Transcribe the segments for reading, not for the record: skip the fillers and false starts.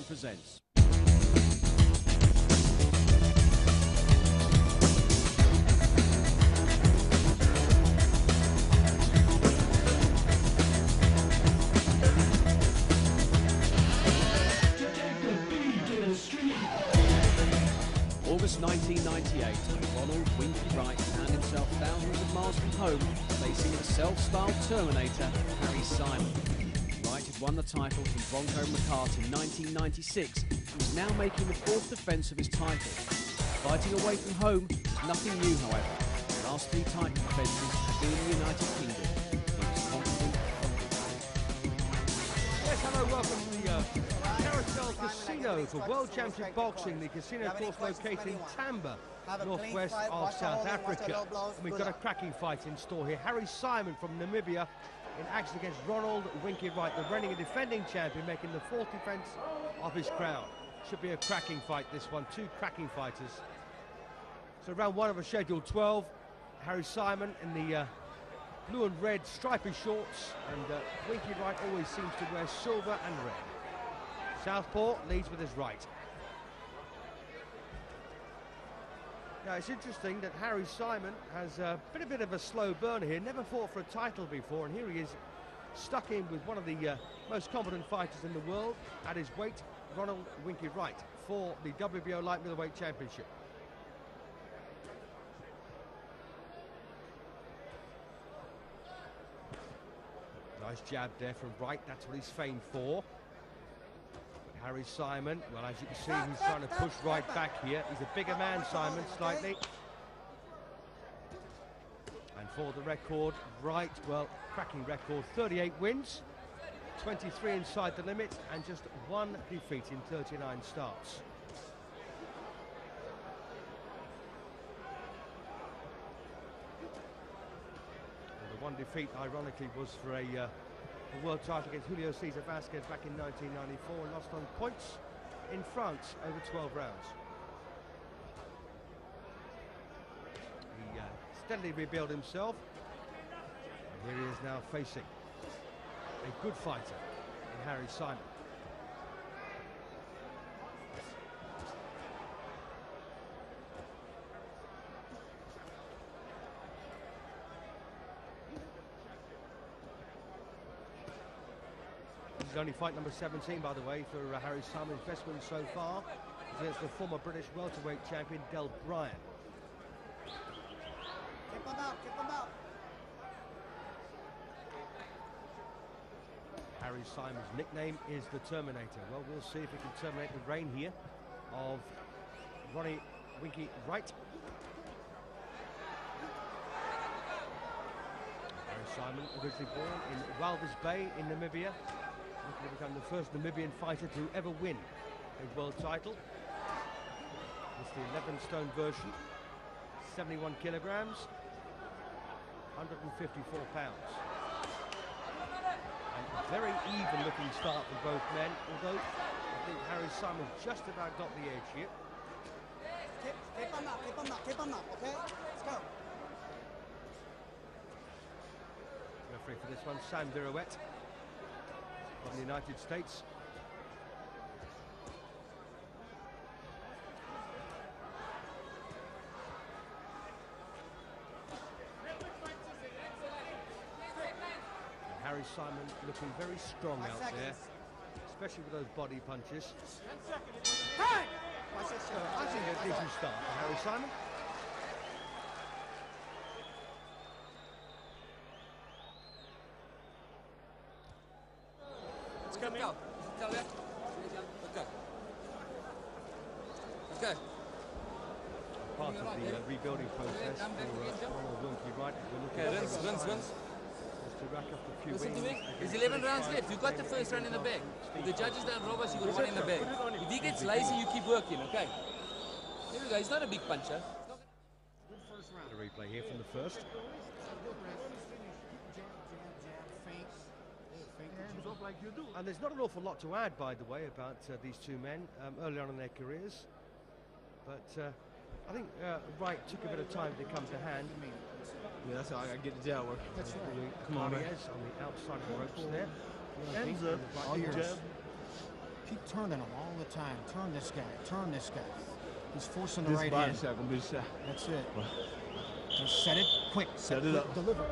Showdown presents. August 1998, Ronald Winky Wright found himself thousands of miles from home, facing the self-styled Terminator, Harry Simon. Wright had won the title from Bronco McCart in 1996 and was now making the fourth defence of his title. Fighting away from home was nothing new, however. The last three title defences had been in the United Kingdom. He was confident. Yes, hello, welcome to the Carousel Casino for World Championship Boxing. The casino, of course, located in Tamba, northwest of South Africa. And we've got a cracking fight in store here. Harry Simon from Namibia in action against Ronald Winky Wright, the reigning and defending champion, making the fourth defence of his crown. Should be a cracking fight, this one. Two cracking fighters. So round one of a scheduled 12. Harry Simon in the blue and red stripy shorts, and Winky Wright always seems to wear silver and red. Southpaw leads with his right. Now it's interesting that Harry Simon has been a bit of a slow burner here, never fought for a title before, and here he is stuck in with one of the most competent fighters in the world at his weight, Ronald Winky Wright, for the WBO Light Middleweight Championship. Nice jab there from Wright, that's what he's famed for. But Harry Simon, well, as you can see, he's trying to push Wright back here. He's a bigger man, Simon, slightly. And for the record, Wright, well, cracking record, 38 wins, 23 inside the limit, and just one defeat in 39 starts. One defeat, ironically, was for a world title against Julio Cesar Vasquez back in 1994, and lost on points in France over 12 rounds. He steadily rebuilt himself, and here he is now facing a good fighter in Harry Simon. Only fight number 17, by the way, for Harry Simon. His best win so far against the former British welterweight champion Del Bryan. Keep him out, keep him out. Harry Simon's nickname is the Terminator. Well, we'll see if he can terminate the reign here of Ronnie Winky Wright. Harry Simon, originally born in Walvis Bay in Namibia. Looking to become the first Namibian fighter to ever win a world title. It's the 11-stone version, 71 kilograms, 154 pounds. And a very even-looking start for both men, although I think Harry Simon just about got the edge here. Keep him up, okay? Let's go. Referee for this one, Sam Virouette from the United States. And Harry Simon looking very strong out there, especially with those body punches. Hey! I think a decent start for Harry Simon. Come in. Okay. Part of the rebuilding process for Ronald Winky Wright. Rinse. Just to rack up a few Listen to wins. me. There's 11 rounds left. You've got the first round in the bag. If the judges don't rob us, you've got one in the bag. If he gets lazy, you keep working, okay? Here we go. He's not a big puncher. A replay here from the first. And there's not an awful lot to add, by the way, about these two men early on in their careers. But I think Wright took a bit of time to come to hand. Yeah, that's how I get the jab work. Come on, on the outside of the ropes there. Hands up, on your jab. Keep turning him all the time. Turn this guy. Turn this guy. He's forcing the This right body hand. shot gonna be shot. That's it. Just set it quick. Set it up. Deliver.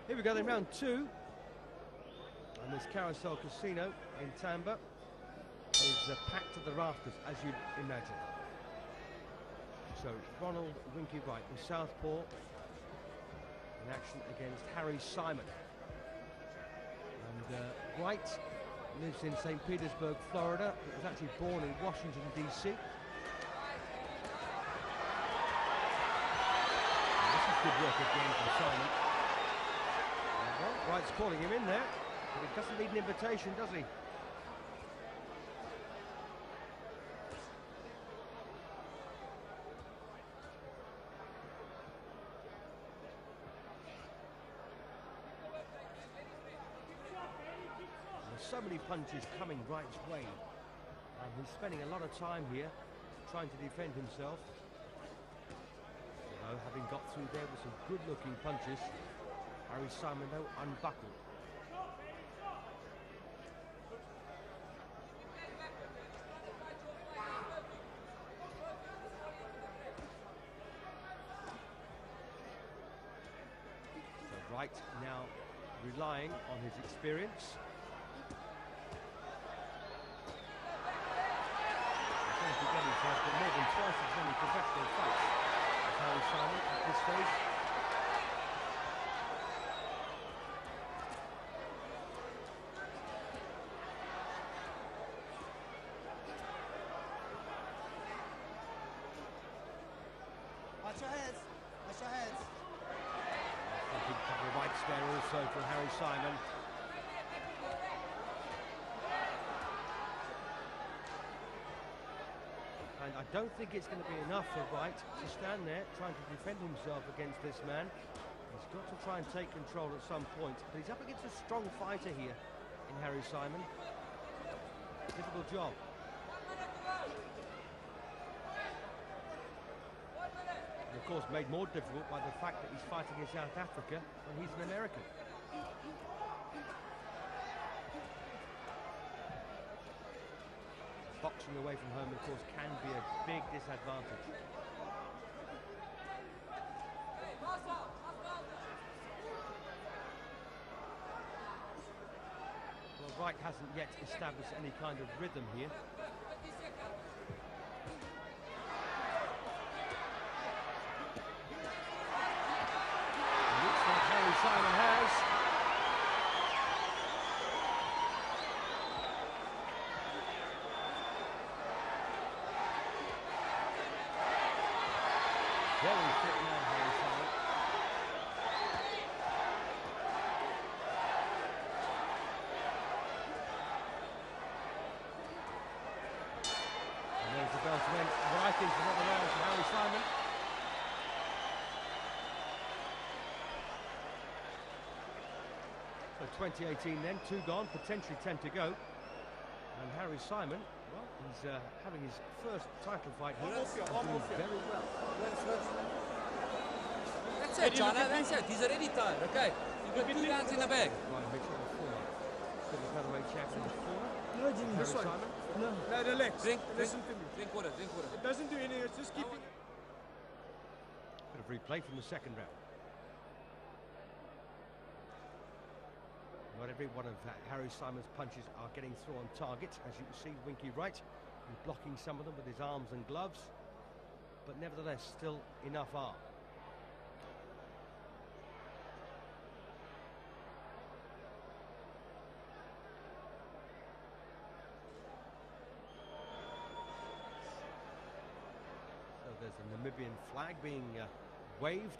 Here we go then, round 2. And this Carousel Casino in Tampa is packed to the rafters, as you'd imagine. So Ronald Winky Wright, the southpaw, in action against Harry Simon. And Wright lives in St. Petersburg, Florida, but was actually born in Washington, D.C. This is good work again from Simon. Well, Wright's calling him in there, but he doesn't need an invitation, does he? So many punches coming Wright's way, and he's spending a lot of time here trying to defend himself. You know, having got through there with some good-looking punches, Harry Simon though unbuckled. So Wright now relying on his experience. He's got more than twice as many professional fights as Harry Simon at this stage. Watch your heads. Watch your heads. A big couple of rights there also from Harry Simon. And I don't think it's going to be enough for Wright to stand there trying to defend himself against this man. He's got to try and take control at some point. But he's up against a strong fighter here in Harry Simon. Difficult job. And of course made more difficult by the fact that he's fighting in South Africa and he's an American. Boxing away from home, of course, can be a big disadvantage. Well, Wright hasn't yet established any kind of rhythm here. It looks like Harry Simon has. Very fit man, Harry Simon. And there's the bell to end. What I think is another round for Harry Simon. So 2018 then, 2 gone, potentially 10 to go. And Harry Simon, well, he's having his first title fight here. He's doing very well. That's it, John. That's it. He's already tired. Okay. You've got 2 rounds in the bag. Ryan Mitchell, the former British featherweight champion, the corner. No, Jimmy, this Harry one. Simon. No, relax. Listen to me. Drink water. Drink water. It doesn't do anything. It's just keeping. Bit of replay from the second round. Not every one of Harry Simon's punches are getting through on target. As you can see, Winky Wright is blocking some of them with his arms and gloves, but nevertheless, still enough are. So there's a Namibian flag being waved.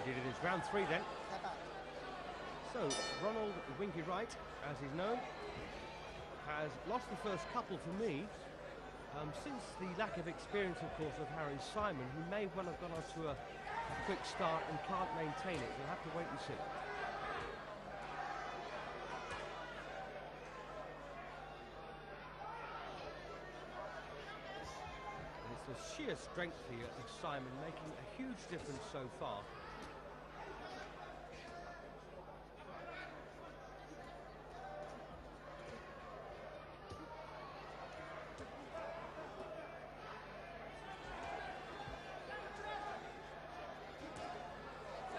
Indeed it is round 3 then. Step back. So Ronald Winky Wright, as he's known, has lost the first couple for me. Since the lack of experience, of course, of Harry Simon, he may well have gone on to a quick start and can't maintain it. We'll have to wait and see. The sheer strength here of Simon making a huge difference so far.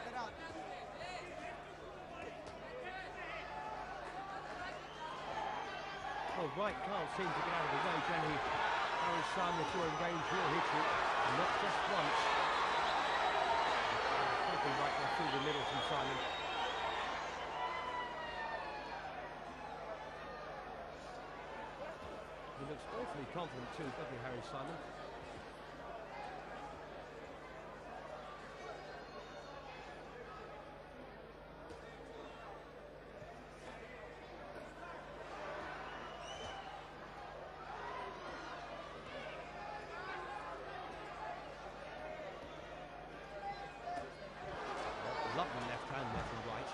Get out. Well, Wright can't seem to get out of the way, can he? Harry Simon, if you're in range, he'll hit you. And not just once. Something right there through the middle from Simon. He looks awfully confident too, doesn't he, Harry Simon? Lovely left hand there from Wright.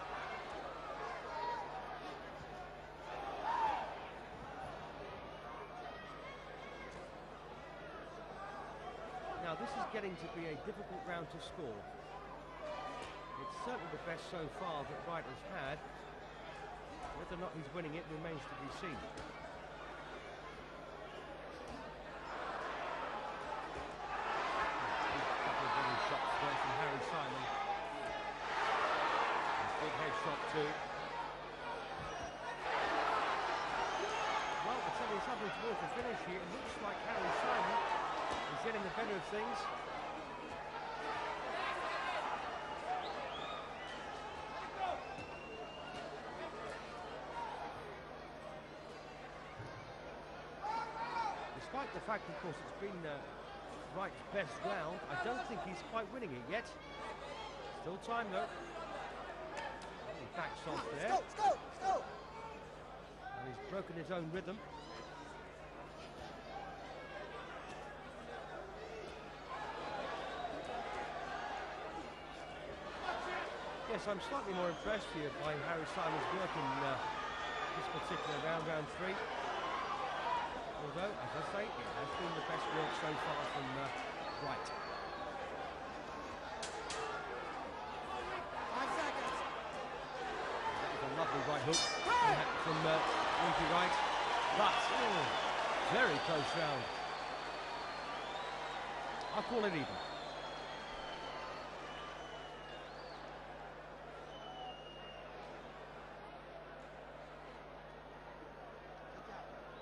Now this is getting to be a difficult round to score. It's certainly the best so far that Wright has had. Whether or not he's winning it remains to be seen. Couple of good shots there from Harry Simon. Big head shot too. Well, I tell you something towards the finish here. It looks like Harry Simon is getting the better of things. Despite the fact, of course, it's been Wright's best round, I don't think he's quite winning it yet. Still time though. Backs off there. Go! And he's broken his own rhythm. Yes, I'm slightly more impressed here by Harry Simon's work in this particular round three. Although, as I say, it has been the best work so far from Wright. 5 seconds. Lovely right hook from Winky Wright, but very close round. I'll call it even.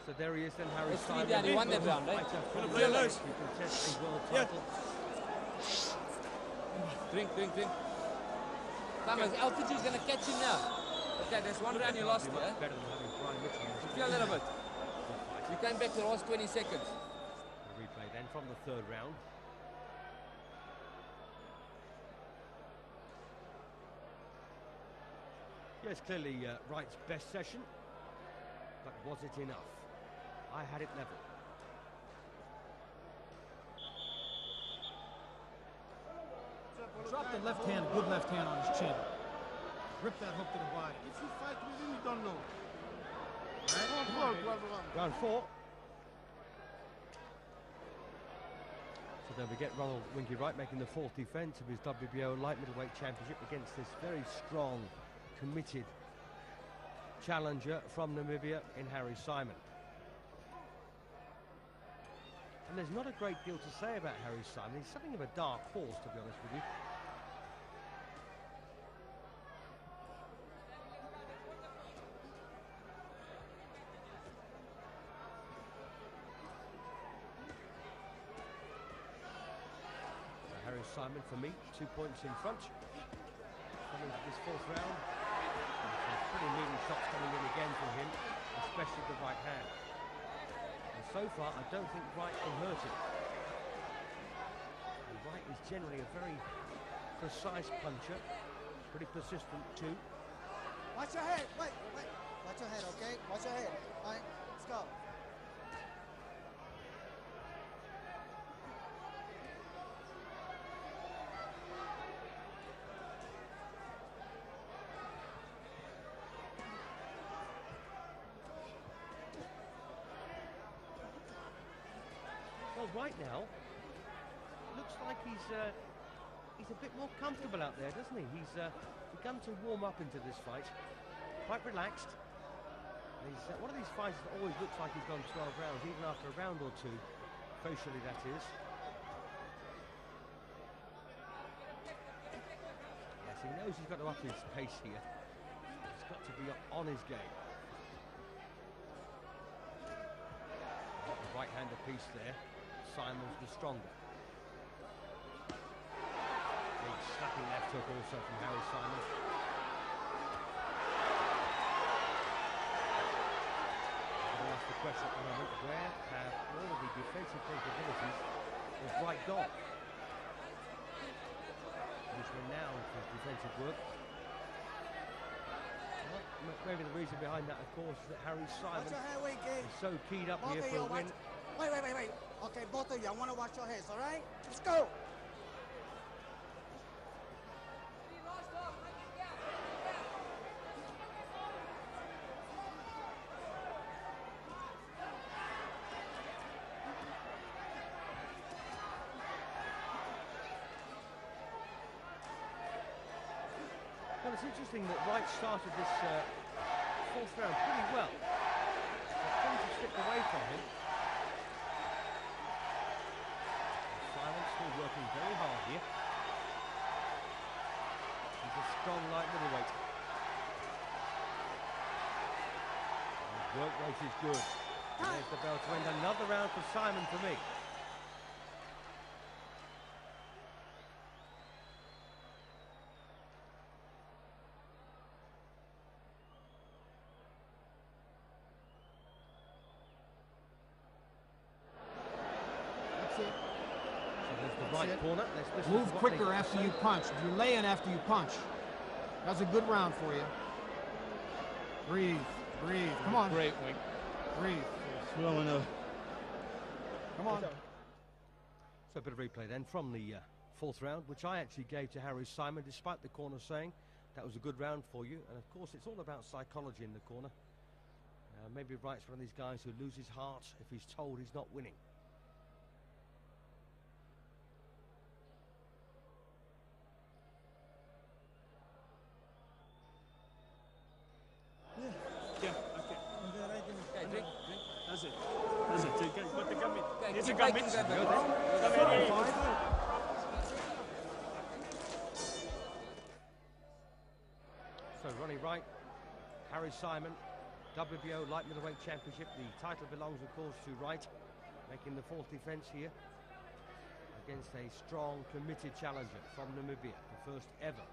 So there he is then, Harry Simon. Down. He won that round, right? Gonna play loose. He contests a world title. Drink. Come on, altitude's gonna catch him now. Okay, there's one round you lost, Much eh? better than having Brian Mitchell. You feel a little bit. You came back to the last 20 seconds. The replay then from the third round. Yes, clearly Wright's best session, but was it enough? I had it level. Drop the left hand, good left hand on his chin. Rip that hook to the body. If you fight with him, you don't know. Round 4. So don't forget Ronald Winky Wright making the 4th defence of his WBO light middleweight championship against this very strong, committed challenger from Namibia in Harry Simon. And there's not a great deal to say about Harry Simon. He's something of a dark horse, to be honest with you. Harry Simon, for me, 2 points in front. Coming to this 4th round. Some pretty meaty shots coming in again from him, especially the right hand. And so far, I don't think Wright can hurt him. And Wright is generally a very precise puncher, pretty persistent too. Watch your head. Wait. Watch your head, okay? Watch your head. All right, let's go. Well, right now, looks like he's a bit more comfortable out there, doesn't he? He's begun to warm up into this fight, quite relaxed. He's one of these fighters that always looks like he's gone 12 rounds, even after a round or two, facially that is. Yes, he knows he's got to up his pace here. He's got to be on his game. The right-hander piece there. Simon's the stronger. Big slapping left hook also from Harry Simon. The question at the moment, where have all of the defensive capabilities of Wright gone? He's renowned for his defensive work. Well, maybe the reason behind that, of course, is that Harry Simon is so keyed up here for a win. Wait. Okay, both of you, I want to watch your heads, all right? Let's go! Well, it's interesting that Wright started this fourth round pretty well. Things have slipped away from him. Simon's still working very hard here. He's a strong light middleweight. His work rate is good. And there's the bell to end another round for Simon for me. Right corner. Move quicker after you punch. Delay in after you punch. That's a good round for you. Breathe. Come on. Great, Wink. Breathe. Slow enough. Come on. So a bit of replay then from the fourth round, which I actually gave to Harry Simon, despite the corner saying that was a good round for you. And of course, it's all about psychology in the corner. Maybe Wright's one of these guys who loses heart if he's told he's not winning. Yeah, okay. Okay, drink. That's it. Put the gum in. Okay, Here's keep a gum making in. that back. Come in. So Ronnie Wright, Harry Simon, WBO Light Middleweight Championship. The title belongs, of course, to Wright, making the fourth defense here against a strong, committed challenger from Namibia, the first ever.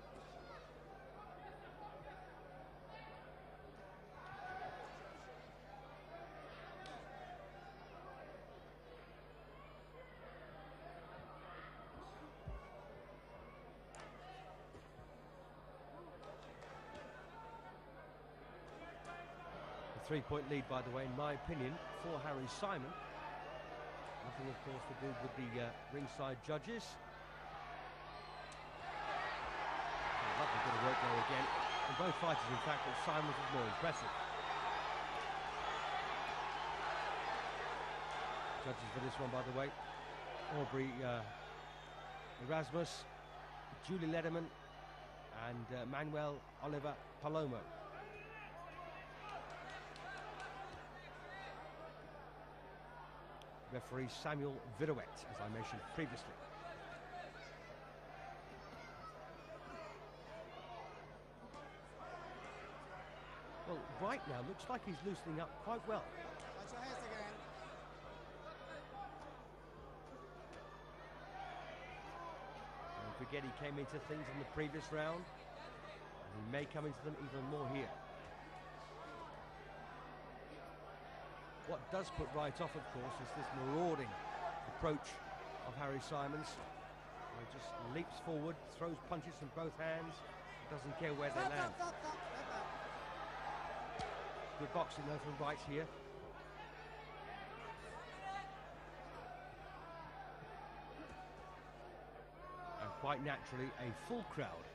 Three-point lead, by the way, in my opinion, for Harry Simon. Nothing, of course, to do with the ringside judges. Lovely bit of work there again. And both fighters, in fact, but Simon's was more impressive. Judges for this one, by the way, Aubrey Erasmus, Julie Lederman, and Manuel Oliver Palomo. Referee Samuel Viruet, as I mentioned previously. Well, Wright now looks like he's loosening up quite well. Watch your heads again. Don't forget he came into things in the previous round, and he may come into them even more here. What does put Wright off, of course, is this marauding approach of Harry Simon's. He just leaps forward, throws punches from both hands, doesn't care where they land. Stop. Good boxing though from Wright here. And quite naturally, a full crowd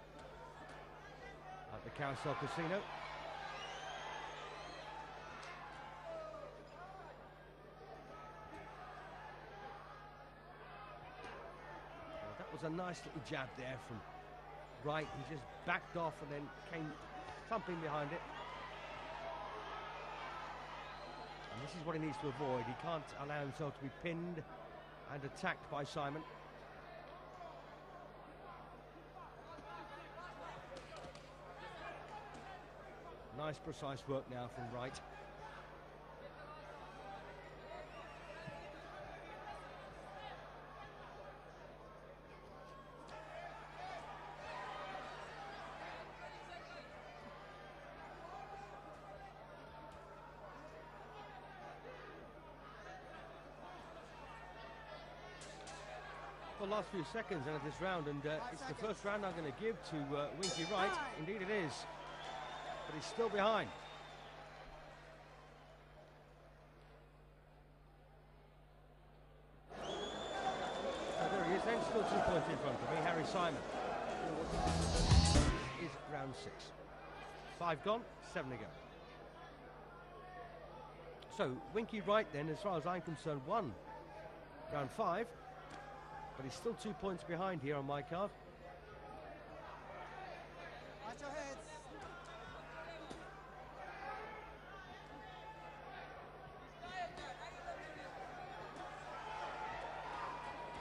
at the Carousel Casino. was a nice little jab there from Wright. He just backed off and then came thumping behind it. And this is what he needs to avoid. He can't allow himself to be pinned and attacked by Simon. Nice precise work now from Wright. Well, last few seconds of this round, and it's the first round I'm going to give to Winky Wright. Indeed it is, but he's still behind. Oh, there he is then, still 2 points in front of me, Harry Simon. Is round 6. 5 gone, 7 to go. So, Winky Wright then, as far as I'm concerned, won round 5. But he's still 2 points behind here on my card. Watch your heads.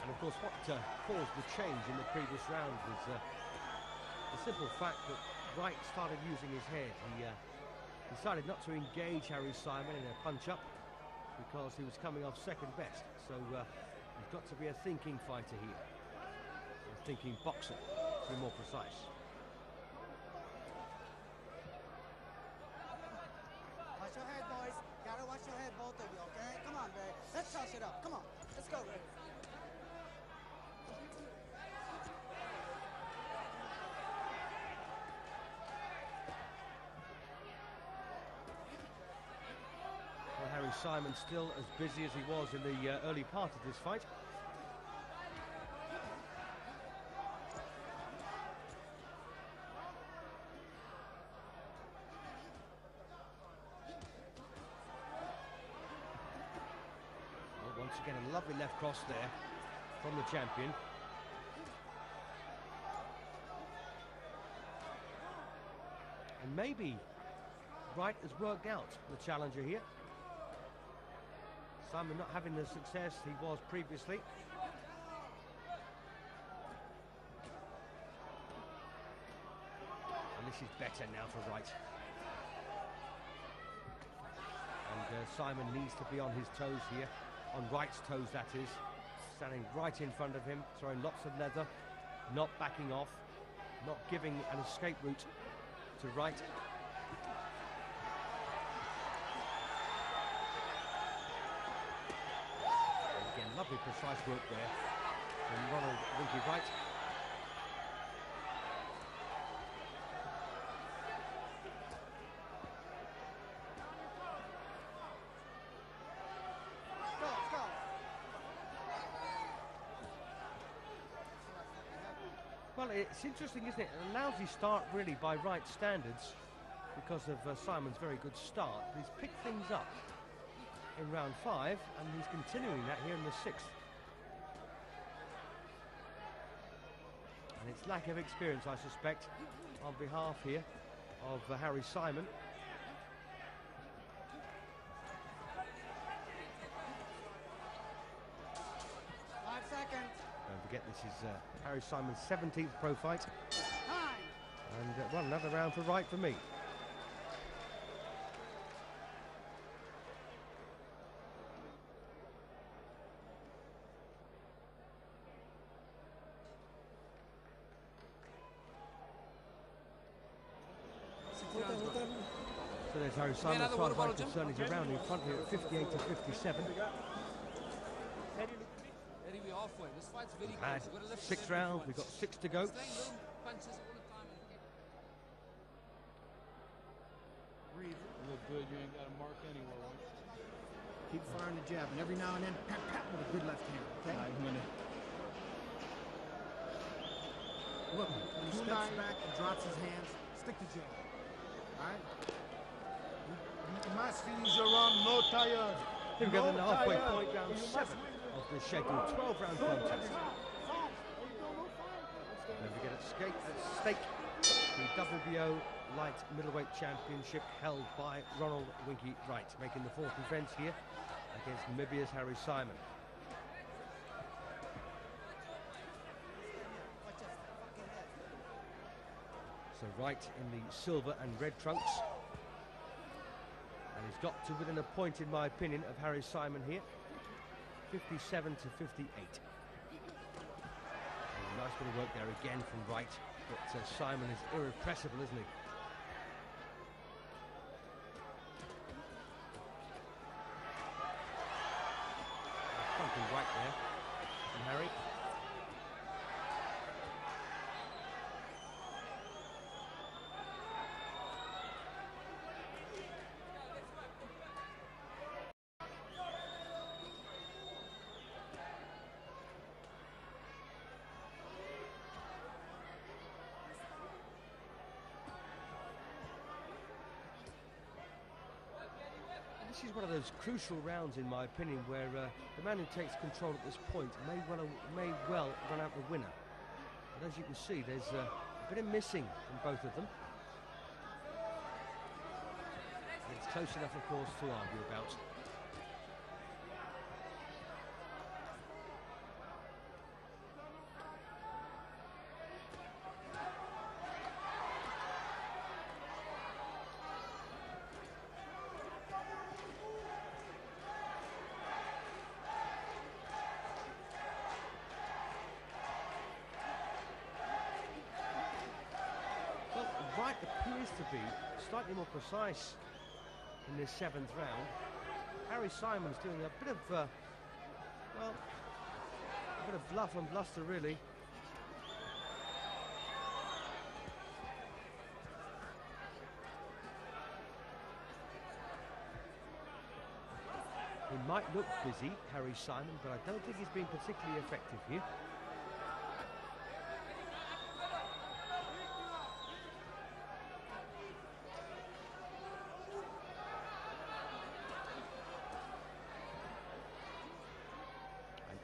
And of course, what caused the change in the previous round was the simple fact that Wright started using his head. He decided not to engage Harry Simon in a punch-up because he was coming off second best. So you've got to be a thinking fighter here, a thinking boxer, to be more precise. Watch your head, boys. Gotta watch your head, both of you, okay? Come on, Ray. Let's toss it up. Come on. Let's go, Ray. Well, Harry Simon still as busy as he was in the early part of this fight. Well, once again, a lovely left cross there from the champion. And maybe Wright has worked out the challenger here. Simon not having the success he was previously. And this is better now for Wright. And Simon needs to be on his toes here, on Wright's toes that is. Standing right in front of him, throwing lots of leather, not backing off, not giving an escape route to Wright. Lovely precise work there from Ronald Winky Wright. Go. Well, it's interesting, isn't it? A lousy start really by Wright's standards because of Simon's very good start. He's picked things up in round 5, and he's continuing that here in the 6th. And it's lack of experience, I suspect, on behalf here of Harry Simon. Five seconds. Don't forget, this is Harry Simon's 17th pro fight. Time. And well, another round for Wright for me. So there's Harry Simon, as far as I'm concerned, he's around in front here at 58 to 57. Eddie, we're halfway. This fight's very And close. You've got to lift 6 the rounds, once. we've got 6 to go. He's laying little punches all the time. Breathe. You look good. You ain't got a mark anywhere, right? Keep firing the jab, and every now and then, pat, pat with a good left hand, okay? I'm gonna. Look, when he steps back and drops his hands, stick the jab. All right? You must finish your round, no tired. Here we go, then the No halfway tired. point, round You must 7 win. of the scheduled 12-round contest. at stake the WBO light middleweight championship held by Ronald Winky Wright, making the fourth defence here against Namibia's Harry Simon. So Wright in the silver and red trunks. And he's got to within a point, in my opinion, of Harry Simon here. 57 to 58. And nice bit of work there again from Wright. But Simon is irrepressible, isn't he? Something right there from Harry. This is one of those crucial rounds, in my opinion, where the man who takes control at this point may well run out the winner. But as you can see, there's a bit of missing from both of them. And it's close enough, of course, to argue about. Wright appears to be slightly more precise in this seventh round. Harry Simon's doing a bit of, well, a bit of bluff and bluster, really. He might look busy, Harry Simon, but I don't think he's been particularly effective here.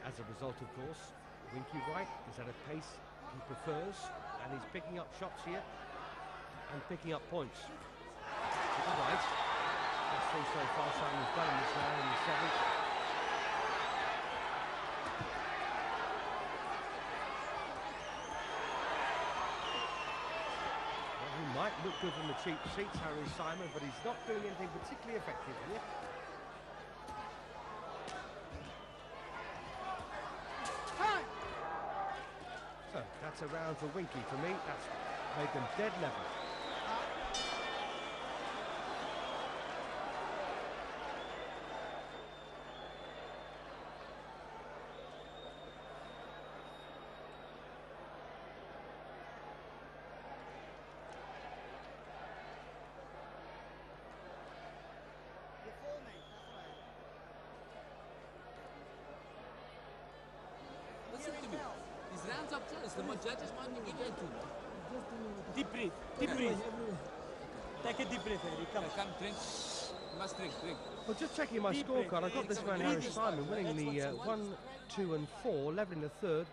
As a result, of course, Winky Wright is at a pace he prefers, and he's picking up shots here and picking up points. Winky Wright, let's see so far Simon's done in this round in the seventh. Well, he might look good from the cheap seats, Harry Simon, but he's not doing anything particularly effective here. So that's a round for Winky. For me, that's made them dead level. Listen to me. These rounds are close. The more judges want to get into. Deep breathe. Deep breathe. Take a deep breath, Harry. Come. Come, drink. You must drink. Well, just checking my scorecard, I've got this man Harry Simon winning the 1, 2 and 4, leveling the third.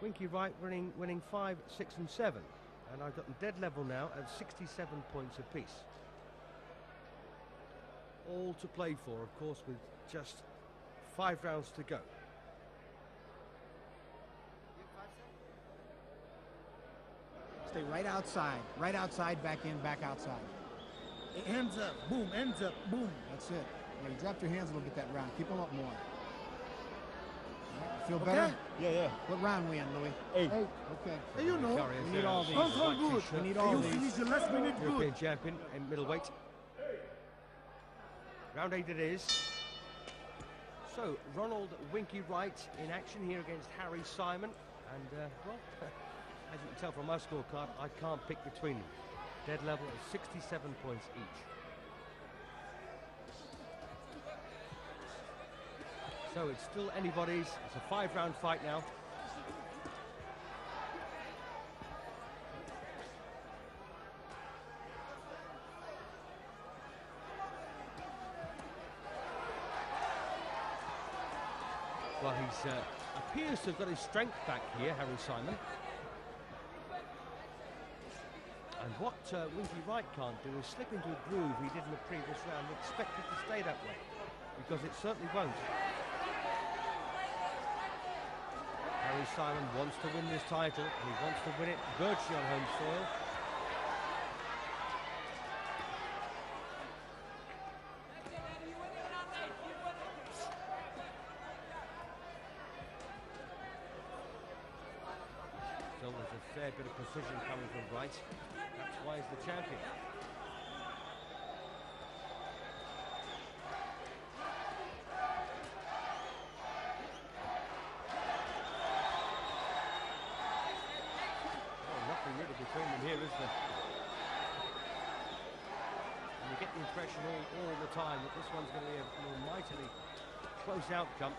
Winky Wright winning 5, 6 and 7. And I've got them dead level now at 67 points apiece. All to play for, of course, with just 5 rounds to go. Stay right outside, back in, back outside. Hands up, boom, boom. That's it. Yeah, you dropped your hands a little bit that round. Keep them up more. Right, feel Okay? better? Yeah. What round we in, Louis? 8. Okay. Hey, you know. We need all these. All good. We need all You these. finish your last minute European good. champion in middleweight. Round 8 it is. So, Ronald Winky Wright in action here against Harry Simon. And, well, as you can tell from my scorecard, I can't pick between them. Dead level is 67 points each. So it's still anybody's. It's a 5-round fight now. Well, he's appears to have got his strength back here, Harry Simon. And what Winky Wright can't do is slip into a groove he did in the previous round and expect it to stay that way, because it certainly won't. Harry Simon wants to win this title, and he wants to win it virtually on home soil. Still, there's a fair bit of precision coming from Wright. That's why he's the champion. Between them here, isn't there? And you get the impression all the time that this one's going to be a more mightily close outcome.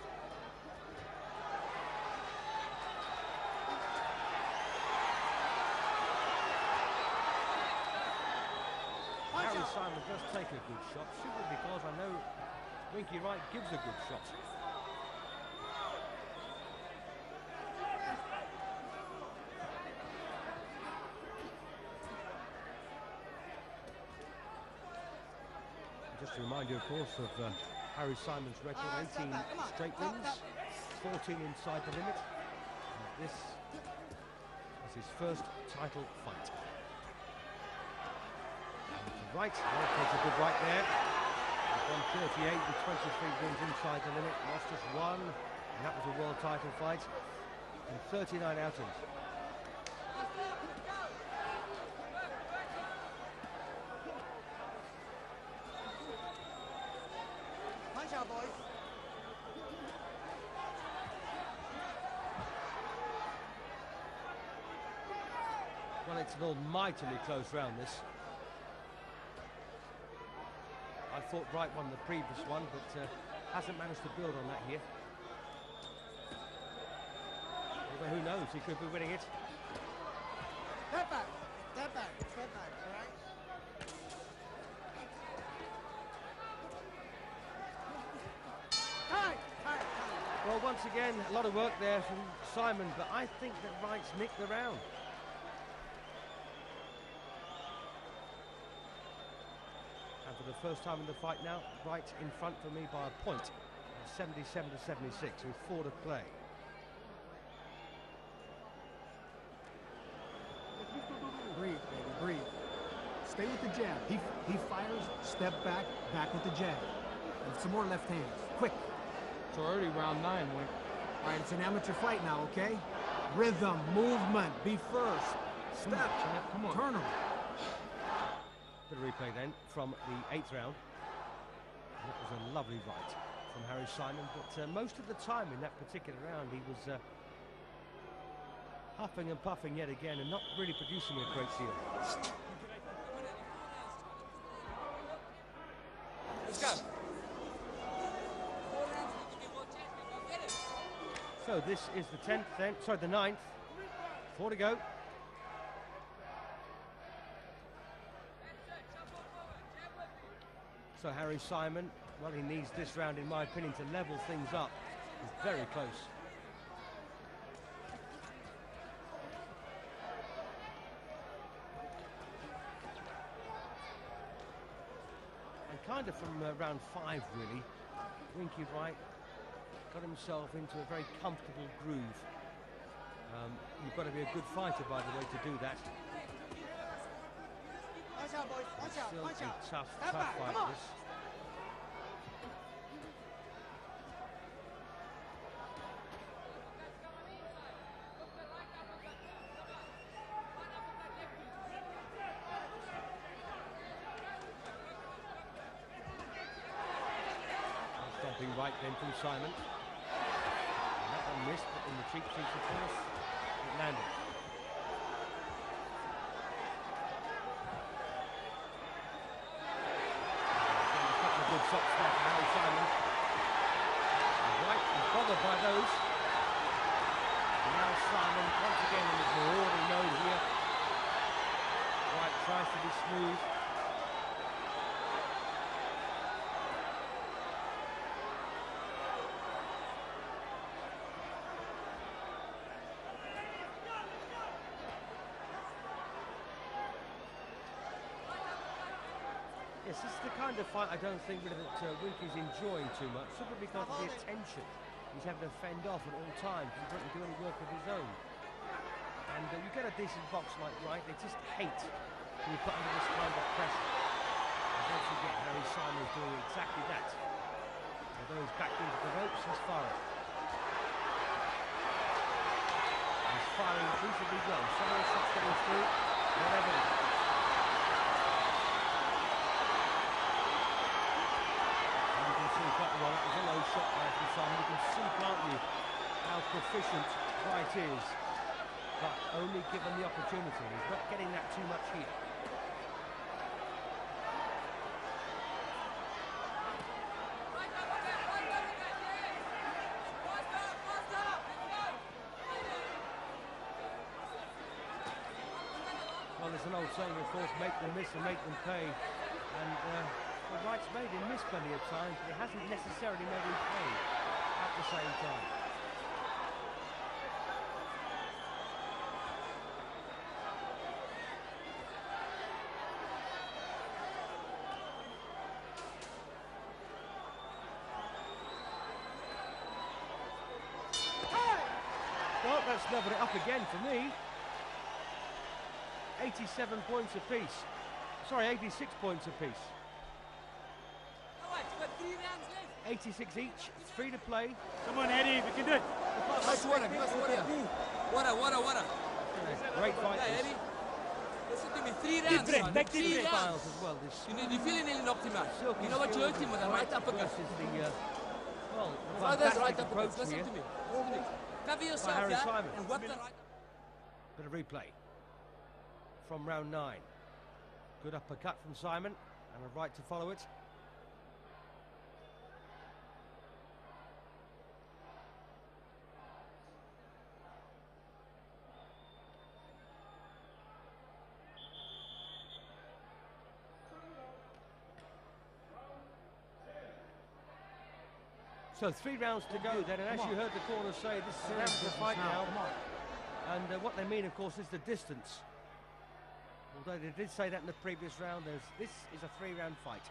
Harry Simon does take a good shot, simply because I know Winky Wright gives a good shot. Just to remind you, of course, of Harry Simon's record, 18 straight wins, 14 inside the limit. And this is his first title fight. Right, takes a good right there. He's won 38 with 23 wins inside the limit, lost just one, and that was a world title fight, and 39 outings. Boys. Well, it's an almightily close round, this. I thought Wright won the previous one, but hasn't managed to build on that here. Although who knows, he could be winning it. Step back, all right? Well, once again, a lot of work there from Simon, but I think that Wright's nicked the round. And for the first time in the fight now, Wright in front for me by a point, 77 to 76, with 4 to play. Breathe, baby, breathe. Stay with the jab. He fires, step back, back with the jab. And some more left hands, quick. It's already round 9, Wink. All right, it's an amateur fight now, okay? Rhythm, movement, be first. Step, Come on. turn him. Bit of replay then from the 8th round. That was a lovely right from Harry Simon, but most of the time in that particular round he was huffing and puffing yet again and not really producing a great deal. Let's go. So this is the 10th then, sorry, the 9th. 4 to go. So Harry Simon, well, he needs this round, in my opinion, to level things up. He's very close. And kind of from round 5, really, Winky Wright got himself into a very comfortable groove. You've got to be a good fighter, by the way, to do that. Watch out, boys. Watch out. Still Watch out. a tough Step back. fight, Come on. this. Stomping right then from Simon. And that one missed, but in the cheap seats, of course, it landed. Good shots there from Harry Simon. Wright is bothered by those. And now Simon, once again in his marauding mode here. Wright tries to be smooth. Yes, this is the kind of fight I don't think really that Winky's enjoying too much, simply because of the attention he's having to fend off at all times. He doesn't do any work of his own. And you get a decent boxer like Wright, they just hate when you put under this kind of pressure. And don't forget, Harry Simon's doing exactly that. Although he's back into the ropes, he's firing. He's firing reasonably well. Some of the shots getting through, not evident. And you can see quite well, that was a low shot by Harry Simon. You can see, can't you, how proficient Wright is. But only given the opportunity. He's not getting that too much here. Well, there's an old saying, of course, make them miss and make them pay. And well, Wright's made him miss plenty of times, but he hasn't necessarily made him pay at the same time. Well, that's leveled it up again for me. 87 points apiece. Sorry, 86 points apiece. All right, you got 3 rounds left. 86 each. It's free to play. Come on, Eddie, we can do it. Give us water, give us water. Water. Great fight. Hey, Eddie. Listen to me, 3 Deep rounds, breath, son. back to 3 the breath. rounds. As well. This You feel nearly knocked him out. silky You know what you skills hurt him with, a of right Wright, of uppercut. course, is the well, Throw those fantastic right approach uppercuts. Listen here. to me. Listen to me. Cover yourself, Harry yeah? Simon. And whip the right. Bit of replay from round 9. Good uppercut from Simon, and a right to follow it. So 3 rounds to go then, and as you heard the corner say, this is an amateur fight now. And what they mean, of course, is the distance. Although they did say that in the previous round, this is a 3-round fight.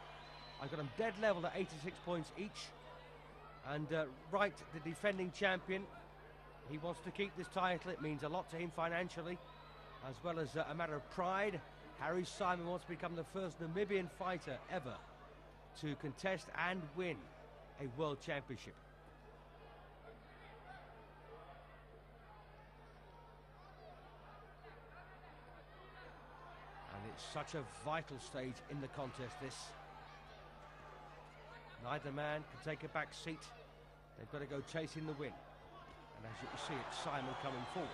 I've got them dead level at 86 points each. And Wright, the defending champion, he wants to keep this title. It means a lot to him financially, as well as a matter of pride. Harry Simon wants to become the first Namibian fighter ever to contest and win a world championship. And it's such a vital stage in the contest, this. Neither man can take a back seat. They've got to go chasing the win. And as you can see, it's Simon coming forward.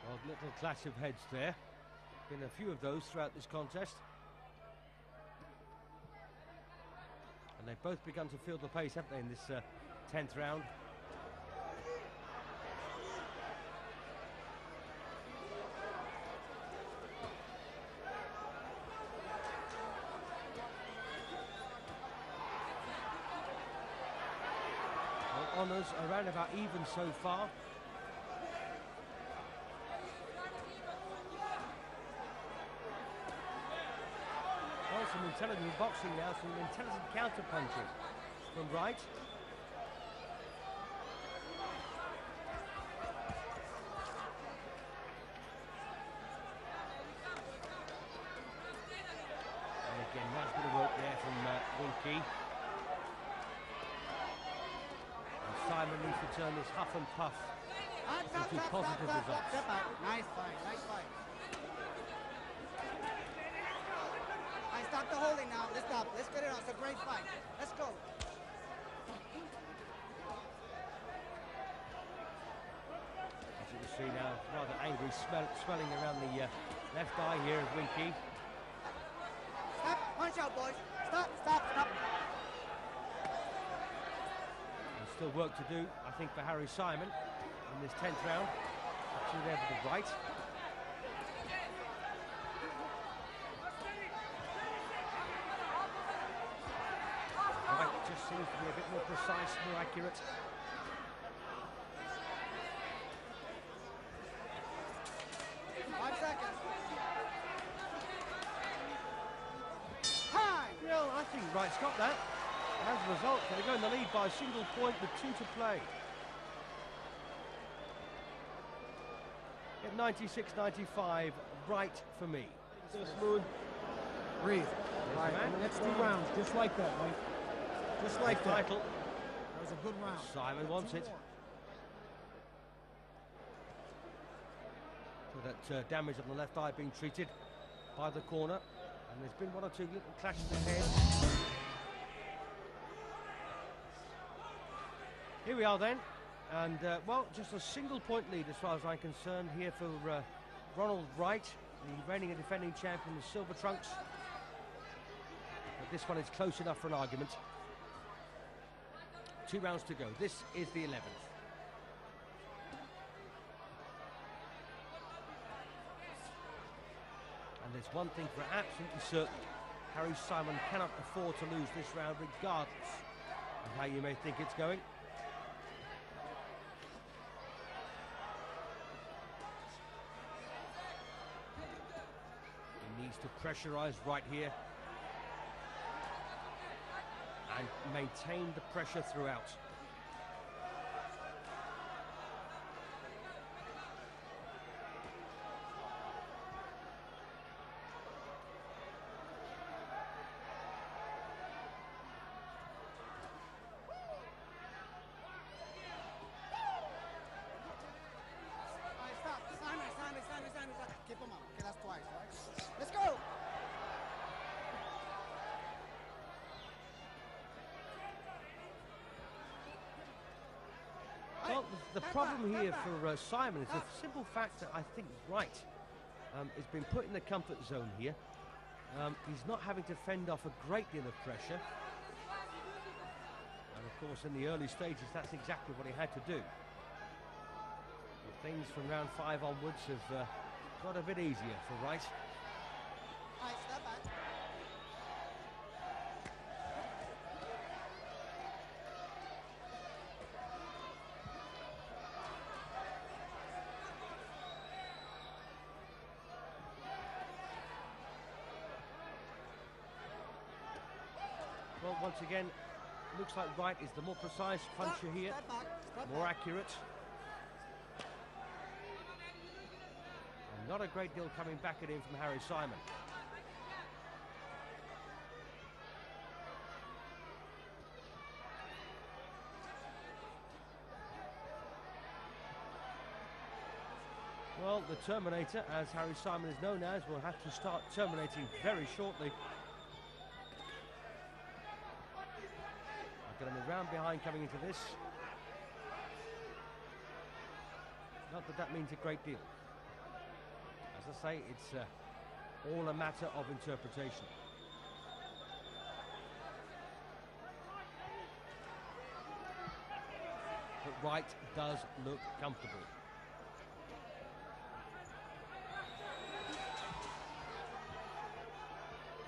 Well, little clash of heads there. Been a few of those throughout this contest. And they've both begun to feel the pace, haven't they, in this 10th round. Well, honours around about even so far. Some intelligent boxing now, some intelligent counter-punching from Wright. And again, nice bit of work there from Winky. And Simon needs to turn this huff and puff into positive results. Nice fight, nice fight. Stop the holding now. Let's stop. Let's get it on. It's a great fight. Let's go. As you can see now, rather angry swelling around the left eye here of Winky. Stop. Punch out, boys. Stop. There's still work to do, I think, for Harry Simon. in this 10th round. Two there with the right. Right just seems to be a bit more precise, more accurate. Well, I think Wright's got that. And as a result, they go in the lead by a single point with 2 to play. At 96-95, Wright for me. So smooth. Breathe. Right, and the next 2 rounds, just like that, Mike. Just like that. Title. That was a good round. Simon wants it. So that damage on the left eye being treated by the corner. And there's been 1 or 2 little clashes ahead. Here we are then. And, well, just a single point lead as far as I'm concerned here for Ronald Wright, the reigning and defending champion, the Silver Trunks. But this one is close enough for an argument. 2 rounds to go. This is the 11th. And there's one thing for absolutely certain. Harry Simon cannot afford to lose this round regardless of how you may think it's going. He needs to pressurise right here and maintain the pressure throughout. Simon. Keep him up. Okay, that's twice, right? Let's go! Well, the problem here for Simon is the simple fact that I think Wright has been put in the comfort zone here. He's not having to fend off a great deal of pressure. And of course, in the early stages, that's exactly what he had to do. But things from round 5 onwards have got a bit easier for Wright. All right, step back. Well, once again, looks like Wright is the more precise puncher here, Step back. Step more back. accurate. And not a great deal coming back at him from Harry Simon. Well, the Terminator, as Harry Simon is known as, will have to start terminating very shortly. Got him around behind coming into this. Not that that means a great deal. As I say, it's all a matter of interpretation. But Wright does look comfortable.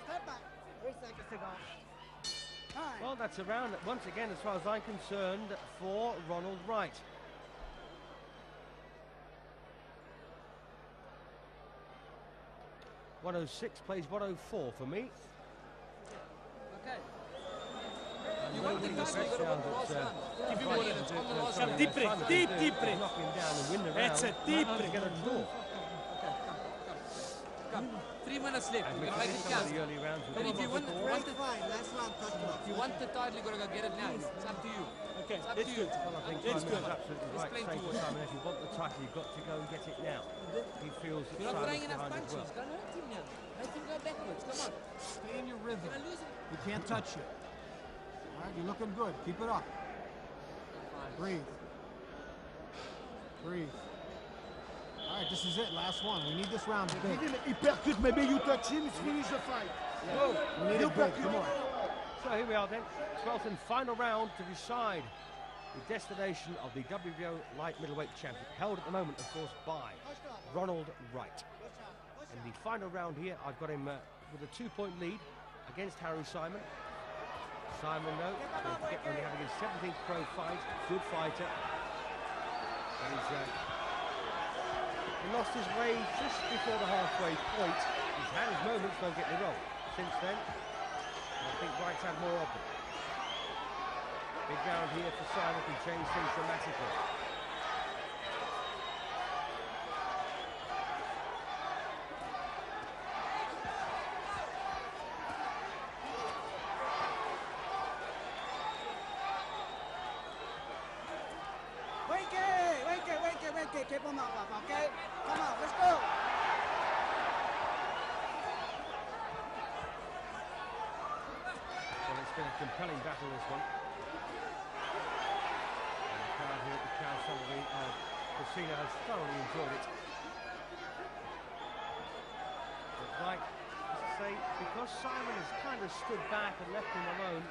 Step back. 3 seconds to go. Time. Well, that's a round, once again, as far as I'm concerned, for Ronald Wright. .106 plays 104 for me. Okay. You want the last one. Give him Wright one. is On the last Come one. deep breath, deep breath. knock him down and win the round. That's a deep Not breath. get a draw. Come. 3 minutes left. And We're we gonna make finished it some of count. the early rounds with But if you want the want it, Fine, last round, touch gloves. if you want the title, you gotta go get it now. It's up to you. Okay, It's up that's to you. good. Well, I think It's Simon good. is absolutely right. Explain Saying to to us. Simon, if you want the title, you've got to go and get it now. He feels that You're not throwing Simon's enough behind as punches. well. Don't hurt him now. Let him go backwards. Come on. Stay in your rhythm. You're gonna lose him. You can't touch it. All right, you're looking good. Keep it up. Breathe. Breathe. All right, this is it. Last one. We need this round big. He percute, maybe you touch him, it's finished the fight. Go. We need it big. Come on. So here we are then, 12th and final round to decide the destination of the WBO light middleweight champion, held at the moment, of course, by Ronald Wright. In the final round here, I've got him with a 2-point lead against Harry Simon. Simon, though, don't forget, only having his 17th pro fight, good fighter. And he lost his way just before the halfway point. He's had his moments, don't get me wrong. Since then, I think Wright's had more of them. Big round here for Simon can change things dramatically. Winky, keep him up, okay? Come on, let's go. Well, it's been a compelling battle, this one. And the crowd here at the casino has thoroughly enjoyed it. But like, as I say, because Simon has kind of stood back and left him alone,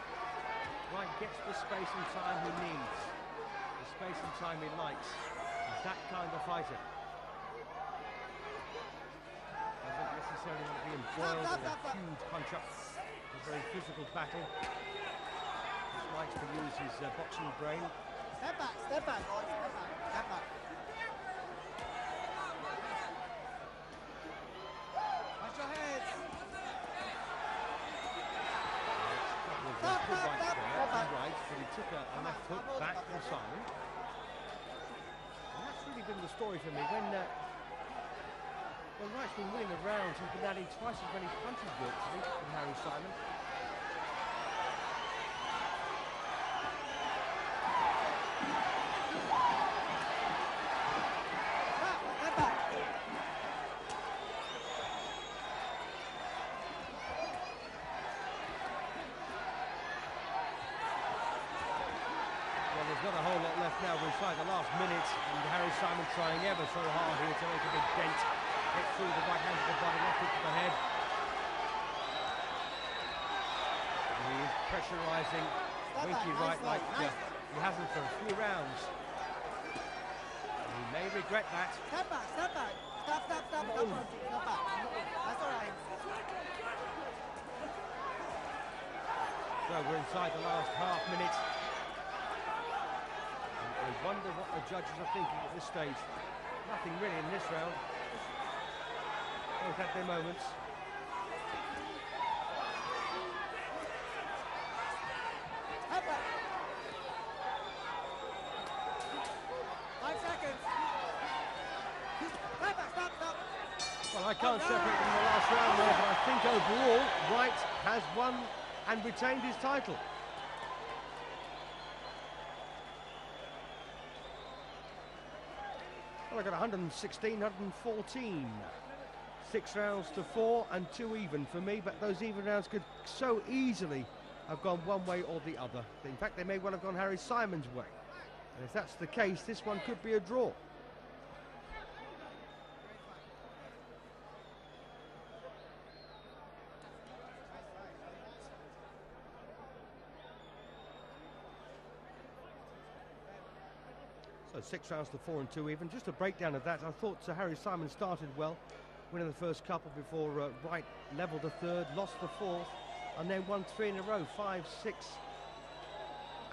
Wright gets the space and time he needs, the space and time he likes. He's that kind of fighter. Doesn't necessarily want to be embroiled in a huge punch-up. A very physical battle. Just likes to use his boxing brain. Step back, boys, step back, step back. Watch your heads. Right, but he took a left hook back from Simon. And that's really been the story for me. When Wright's been winning the rounds, he's been adding twice as many punches virtually than Harry Simon. There's not a whole lot left now. We're inside the last minute, and Harry Simon trying ever so hard here to make a big dent. Get through the right hand to the body, left hook to the head. And he is pressurising Winky Wright like he hasn't for a few rounds. And he may regret that. Step back, step back. Stop, step back. That's all right. So we're inside the last half minute. I wonder what the judges are thinking at this stage. Nothing really in this round. Both had their moments. Step back. 5 seconds. Step back, stop. Well, I can't separate them in the last round there, but I think overall, Wright has won and retained his title. Well, I got 116, 114. 6 rounds to 4 and 2 even for me, but those even rounds could so easily have gone one way or the other. In fact, they may well have gone Harry Simon's way. And if that's the case, this one could be a draw. So 6 rounds to 4 and 2 even. Just a breakdown of that. I thought Harry Simon started well, winning the first couple before Wright levelled the third, lost the fourth, and then won 3 in a row, 5, 6,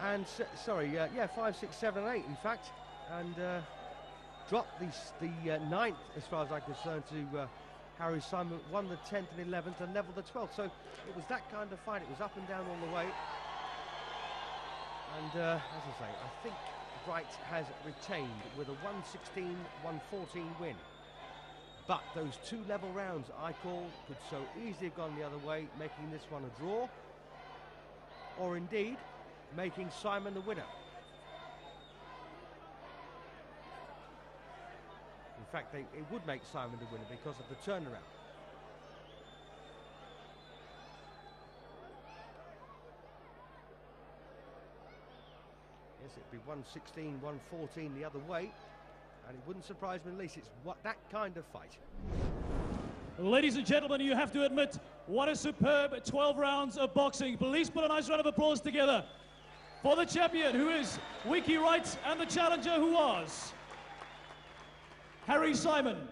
and 5, 6, 7, and 8 in fact, and dropped the ninth as far as I'm concerned to Harry Simon, won the 10th and 11th and levelled the 12th. So it was that kind of fight. It was up and down all the way. And as I say, I think Wright has retained with a 116-114 win. But those 2 level rounds I call could so easily have gone the other way, making this one a draw, or indeed making Simon the winner. In fact, it would make Simon the winner because of the turnaround. Yes, it'd be 116-114 the other way, and it wouldn't surprise me in the least. It's that kind of fight. Ladies and gentlemen, you have to admit, what a superb 12 rounds of boxing. Please put a nice round of applause together For the champion, who is Winky Wright, and the challenger, who was Harry Simon.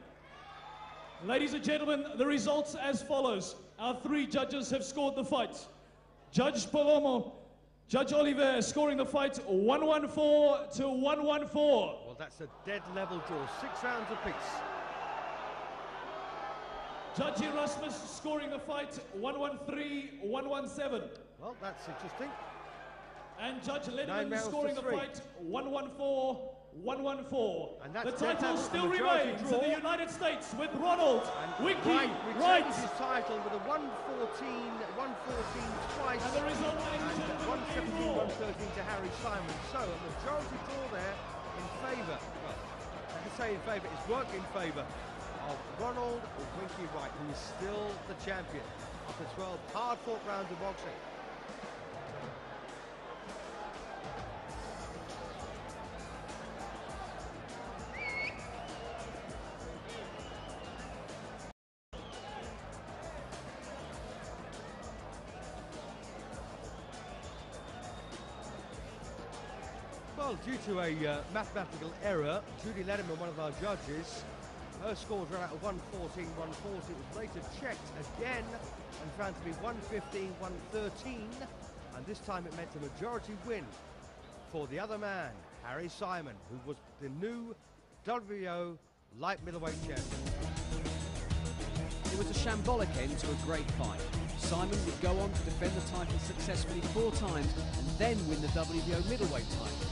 Ladies and gentlemen, the results as follows. Our three judges have scored the fight. Judge Palomo, Judge Oliver scoring the fight 114 to 114. Well, that's a dead level draw, 6 rounds apiece. Judge Erasmus scoring the fight 113, 117. Well, that's interesting. And Judge 9 Lennon rounds scoring to the 3. fight 114, 114. And that's the title the still majority remains draw. in the United States with Ronald Winky Wright Wright. retains his title with a 114 twice. And the result, And 117, 113 to Harry Simon. So a majority draw there in favour. Well, I can say in favour, it's worked in favour of Ronald Winky Wright, who is still the champion after 12 hard-fought rounds of boxing. Well, due to a mathematical error, Judy Letterman, one of our judges, her scores ran out of 114, 140. It was later checked again and found to be 115, 113. And this time it meant a majority win for the other man, Harry Simon, who was the new WBO light middleweight champion. It was a shambolic end to a great fight. Simon would go on to defend the title successfully 4 times and then win the WBO middleweight title.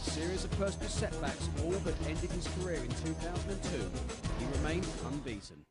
A series of personal setbacks all but ended his career in 2002. He remained unbeaten.